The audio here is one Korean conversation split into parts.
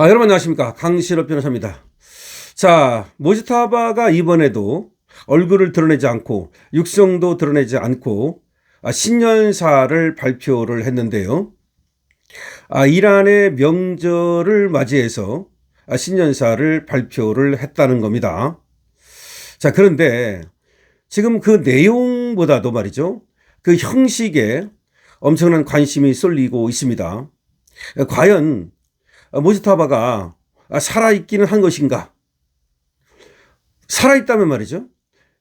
여러분 안녕하십니까. 강신업 변호사입니다. 자, 모지타바가 이번에도 얼굴을 드러내지 않고 육성도 드러내지 않고 신년사를 발표를 했는데요. 이란의 명절을 맞이해서 신년사를 발표를 했다는 겁니다. 자, 그런데 지금 그 내용보다도 말이죠. 그 형식에 엄청난 관심이 쏠리고 있습니다. 과연 모지타바가 살아있기는 한 것인가? 살아있다면 말이죠.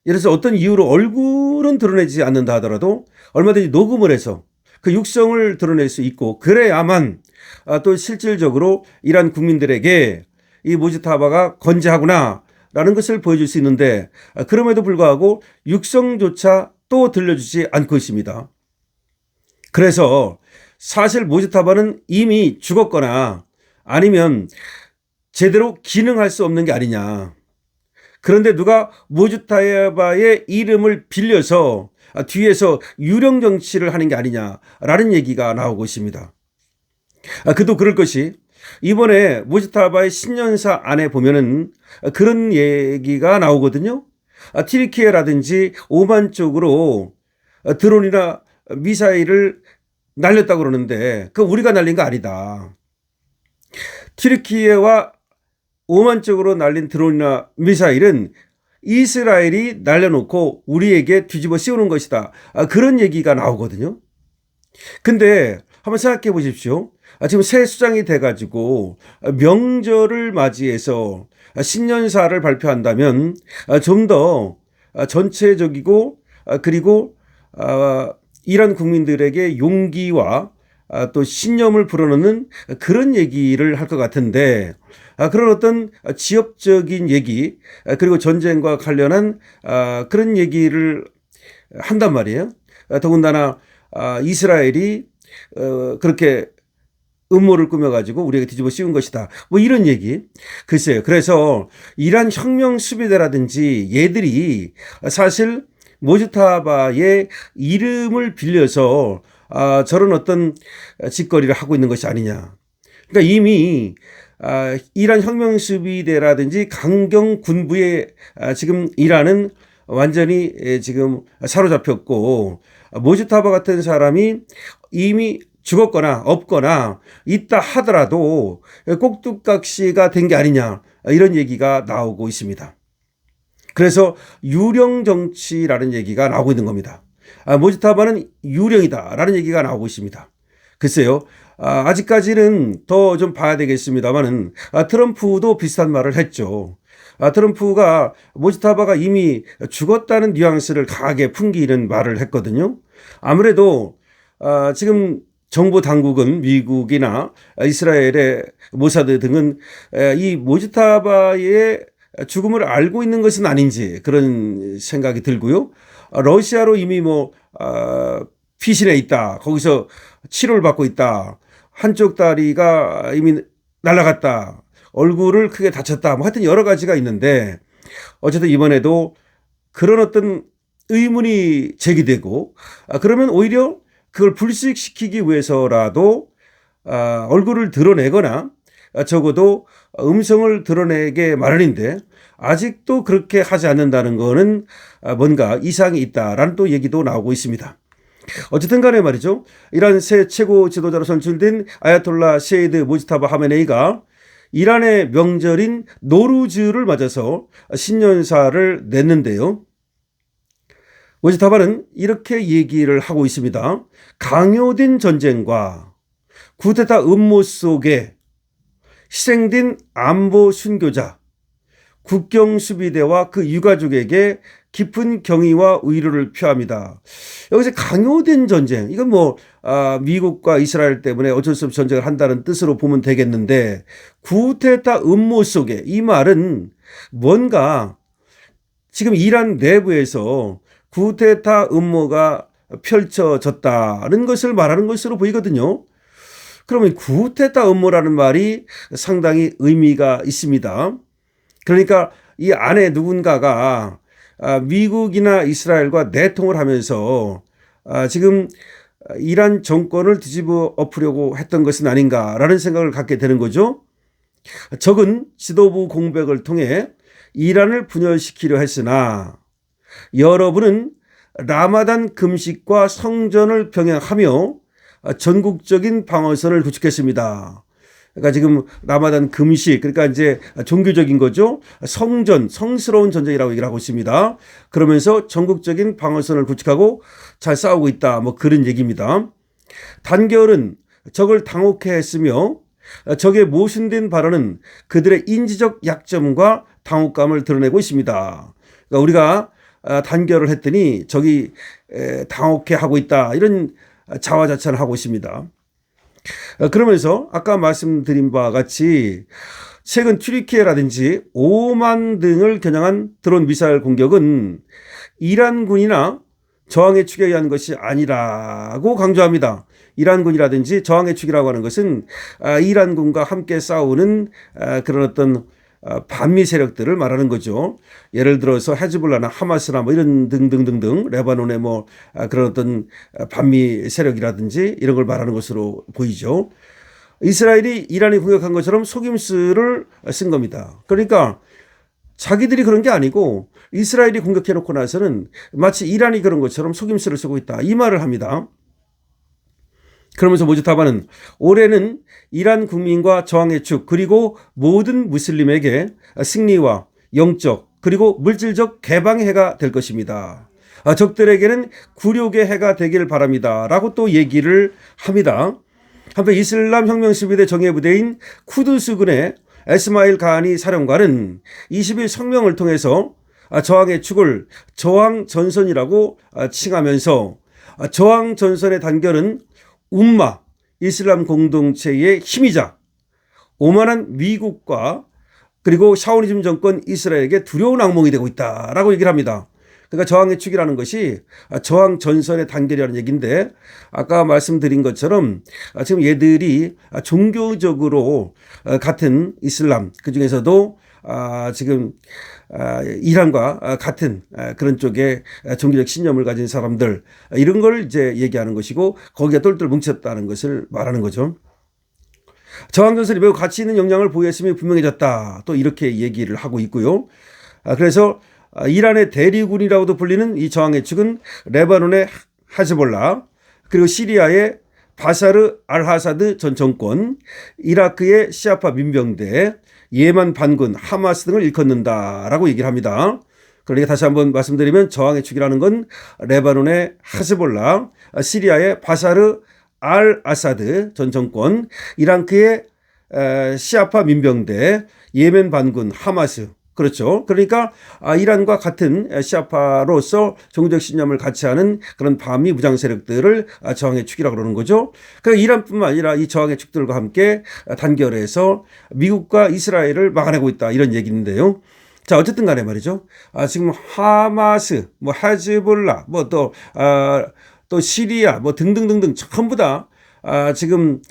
예를 들어서 어떤 이유로 얼굴은 드러내지 않는다 하더라도 얼마든지 녹음을 해서 그 육성을 드러낼 수 있고 그래야만 또 실질적으로 이란 국민들에게 이 모지타바가 건재하구나 라는 것을 보여줄 수 있는데 그럼에도 불구하고 육성조차 또 들려주지 않고 있습니다. 그래서 사실 모지타바는 이미 죽었거나 아니면 제대로 기능할 수 없는 게 아니냐. 그런데 누가 모지타바의 이름을 빌려서 뒤에서 유령 정치를 하는 게 아니냐라는 얘기가 나오고 있습니다. 그도 그럴 것이 이번에 모지타바의 신년사 안에 보면은 그런 얘기가 나오거든요. 튀르키예라든지 오만 쪽으로 드론이나 미사일을 날렸다고 그러는데 그거 우리가 날린 거 아니다. 튀르키예와 오만 쪽으로 날린 드론이나 미사일은 이스라엘이 날려놓고 우리에게 뒤집어 씌우는 것이다. 그런 얘기가 나오거든요. 근데 한번 생각해 보십시오. 지금 새 수장이 돼가지고 명절을 맞이해서 신년사를 발표한다면 좀 더 전체적이고 그리고 이란 국민들에게 용기와 또 신념을 불어넣는 그런 얘기를 할 것 같은데 그런 어떤 지역적인 얘기 그리고 전쟁과 관련한 그런 얘기를 한단 말이에요. 더군다나 이스라엘이 그렇게 음모를 꾸며가지고 우리에게 뒤집어 씌운 것이다. 뭐 이런 얘기. 글쎄요. 그래서 이란 혁명 수비대라든지 얘들이 사실 모지타바의 이름을 빌려서 저런 어떤 짓거리를 하고 있는 것이 아니냐. 그러니까 이미 이란 혁명 수비대라든지 강경 군부에 지금 이란은 완전히 지금 사로잡혔고 모지타바 같은 사람이 이미 죽었거나 없거나 있다 하더라도 꼭두각시가 된 게 아니냐 이런 얘기가 나오고 있습니다. 그래서 유령 정치라는 얘기가 나오고 있는 겁니다. 모지타바는 유령이다라는 얘기가 나오고 있습니다. 글쎄요. 아직까지는 더 좀 봐야 되겠습니다만은 트럼프도 비슷한 말을 했죠. 트럼프가 모지타바가 이미 죽었다는 뉘앙스를 강하게 풍기는 말을 했거든요. 아무래도 지금 정부 당국은 미국이나 이스라엘의 모사드 등은 이 모지타바의 죽음을 알고 있는 것은 아닌지 그런 생각이 들고요. 러시아로 이미 피신해 있다. 거기서 치료를 받고 있다. 한쪽 다리가 이미 날아갔다. 얼굴을 크게 다쳤다. 하여튼 여러 가지가 있는데 어쨌든 이번에도 그런 어떤 의문이 제기되고 그러면 오히려 그걸 불식시키기 위해서라도 얼굴을 드러내거나 적어도 음성을 드러내게 마련인데 아직도 그렇게 하지 않는다는 거는 뭔가 이상이 있다라는 또 얘기도 나오고 있습니다. 어쨌든 간에 말이죠. 이란 새 최고 지도자로 선출된 아야톨라 세이드 모지타바 하메네이가 이란의 명절인 노루즈를 맞아서 신년사를 냈는데요. 모지타바는 이렇게 얘기를 하고 있습니다. 강요된 전쟁과 쿠데타 음모 속에 희생된 안보 순교자, 국경수비대와 그 유가족에게 깊은 경의와 의료를 표합니다. 여기서 강요된 전쟁, 이건 미국과 이스라엘 때문에 어쩔 수 없이 전쟁을 한다는 뜻으로 보면 되겠는데 쿠데타 음모 속에 이 말은 뭔가 지금 이란 내부에서 쿠데타 음모가 펼쳐졌다는 것을 말하는 것으로 보이거든요. 그러면 쿠데타 음모라는 말이 상당히 의미가 있습니다. 그러니까 이 안에 누군가가 미국이나 이스라엘과 내통을 하면서 지금 이란 정권을 뒤집어 엎으려고 했던 것은 아닌가라는 생각을 갖게 되는 거죠. 적은 지도부 공백을 통해 이란을 분열시키려 했으나 여러분은 라마단 금식과 성전을 병행하며 전국적인 방어선을 구축했습니다. 그러니까 지금 라마단 금식, 그러니까 이제 종교적인 거죠. 성전, 성스러운 전쟁이라고 얘기를 하고 있습니다. 그러면서 전국적인 방어선을 구축하고 잘 싸우고 있다. 뭐 그런 얘기입니다. 단결은 적을 당혹해 했으며 적의 모순된 발언은 그들의 인지적 약점과 당혹감을 드러내고 있습니다. 그러니까 우리가 단결을 했더니 적이 당혹해 하고 있다. 이런 자화자찬을 하고 있습니다. 그러면서 아까 말씀드린 바와 같이 최근 튀르키예라든지 오만 등을 겨냥한 드론 미사일 공격은 이란군이나 저항의 축에 의한 것이 아니라고 강조합니다. 이란군이라든지 저항의 축이라고 하는 것은 이란군과 함께 싸우는 그런 어떤 반미 세력들을 말하는 거죠. 예를 들어서 헤즈볼라나 하마스나 뭐 이런 등등등등 레바논의 뭐 그런 어떤 반미 세력이라든지 이런 걸 말하는 것으로 보이죠. 이스라엘이 이란이 공격한 것처럼 속임수를 쓴 겁니다. 그러니까 자기들이 그런 게 아니고 이스라엘이 공격해놓고 나서는 마치 이란이 그런 것처럼 속임수를 쓰고 있다. 이 말을 합니다. 그러면서 모지타바는 올해는 이란 국민과 저항의 축 그리고 모든 무슬림에게 승리와 영적 그리고 물질적 개방의 해가 될 것입니다. 적들에게는 굴욕의 해가 되길 바랍니다. 라고 또 얘기를 합니다. 한편 이슬람 혁명수비대 정예부대인 쿠두스군의 에스마일 가하니 사령관은 20일 성명을 통해서 저항의 축을 저항전선이라고 칭하면서 저항전선의 단결은 움마, 이슬람 공동체의 힘이자 오만한 미국과 그리고 샤오니즘 정권 이스라엘에게 두려운 악몽이 되고 있다라고 얘기를 합니다. 그러니까 저항의 축이라는 것이 저항 전선의 단결이라는 얘기인데 아까 말씀드린 것처럼 지금 얘들이 종교적으로 같은 이슬람 그중에서도 지금 이란과 같은 그런 쪽에 종교적 신념을 가진 사람들 이런 걸 이제 얘기하는 것이고 거기에 똘똘 뭉쳤다는 것을 말하는 거죠. 저항전선이 매우 가치 있는 역량을 보였음이 분명해졌다. 또 이렇게 얘기를 하고 있고요. 그래서 이란의 대리군이라고도 불리는 이 저항의 축은 레바논의 하즈볼라 그리고 시리아의 바샤르 알하사드 전 정권 이라크의 시아파 민병대 예만 반군 하마스 등을 일컫는다라고 얘기를 합니다. 그러니까 다시 한번 말씀드리면 저항의 축이라는 건 레바논의 하즈볼라 시리아의 바샤르 알 아사드 전 정권 이라크의 시아파 민병대 예멘 반군 하마스 그렇죠. 그러니까 이란과 같은 시아파로서 종교적 신념을 같이 하는 그런 반미 무장 세력들을 저항의 축이라고 그러는 거죠. 그러니까 이란뿐만 아니라 이 저항의 축들과 함께 단결해서 미국과 이스라엘을 막아내고 있다 이런 얘기인데요. 자 어쨌든 간에 말이죠. 지금 하마스, 뭐 헤즈볼라, 뭐 또 시리아, 뭐 등등등등 전부 다 지금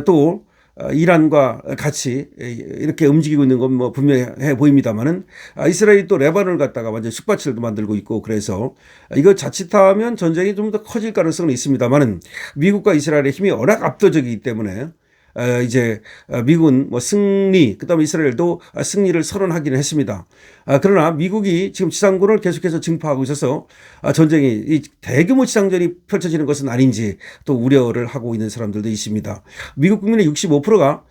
또 이란과 같이 이렇게 움직이고 있는 건 뭐 분명해 보입니다만은 이스라엘이 또 레바논을 갖다가 완전 쑥밭을 만들고 있고 그래서 이거 자칫하면 전쟁이 좀 더 커질 가능성은 있습니다만은 미국과 이스라엘의 힘이 워낙 압도적이기 때문에 이제 미국은 뭐 승리, 그다음에 이스라엘도 승리를 선언하기는 했습니다. 그러나 미국이 지금 지상군을 계속해서 증파하고 있어서 전쟁이 이 대규모 지상전이 펼쳐지는 것은 아닌지 또 우려를 하고 있는 사람들도 있습니다. 미국 국민의 65%가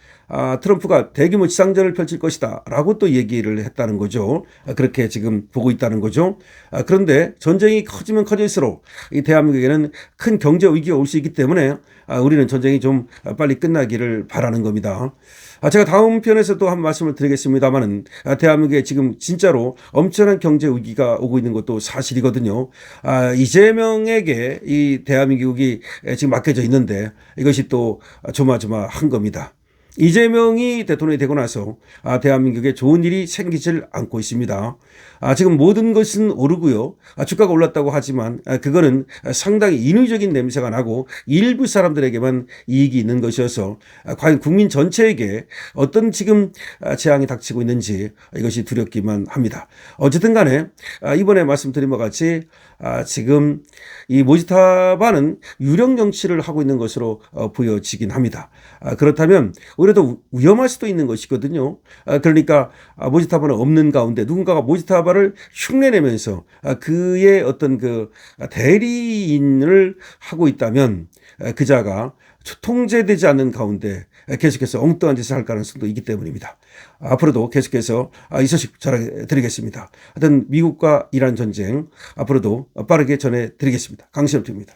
트럼프가 대규모 지상전을 펼칠 것이다 라고 또 얘기를 했다는 거죠. 그렇게 지금 보고 있다는 거죠. 그런데 전쟁이 커지면 커질수록 이 대한민국에는 큰 경제 위기가 올 수 있기 때문에 우리는 전쟁이 좀 빨리 끝나기를 바라는 겁니다. 제가 다음 편에서 또 한 말씀을 드리겠습니다만은 대한민국에 지금 진짜로 엄청난 경제 위기가 오고 있는 것도 사실이거든요. 이재명에게 이 대한민국이 지금 맡겨져 있는데 이것이 또 조마조마한 겁니다. 이재명이 대통령이 되고 나서 대한민국에 좋은 일이 생기질 않고 있습니다. 지금 모든 것은 오르고요. 주가가 올랐다고 하지만 그거는 상당히 인위적인 냄새가 나고 일부 사람들에게만 이익이 있는 것이어서 과연 국민 전체에게 어떤 지금 재앙이 닥치고 있는지 이것이 두렵기만 합니다. 어쨌든 간에 이번에 말씀드린 것 같이 지금 이 모지타바는 유령 정치를 하고 있는 것으로 보여지긴 합니다. 그렇다면 오히려 더 위험할 수도 있는 것이거든요. 그러니까 모지타바는 없는 가운데 누군가가 모지타바를 흉내내면서 그의 어떤 그 대리인을 하고 있다면 그자가 통제되지 않는 가운데 계속해서 엉뚱한 짓을 할 가능성도 있기 때문입니다. 앞으로도 계속해서 이 소식 전해드리겠습니다. 하여튼 미국과 이란 전쟁 앞으로도 빠르게 전해드리겠습니다. 강신업입니다.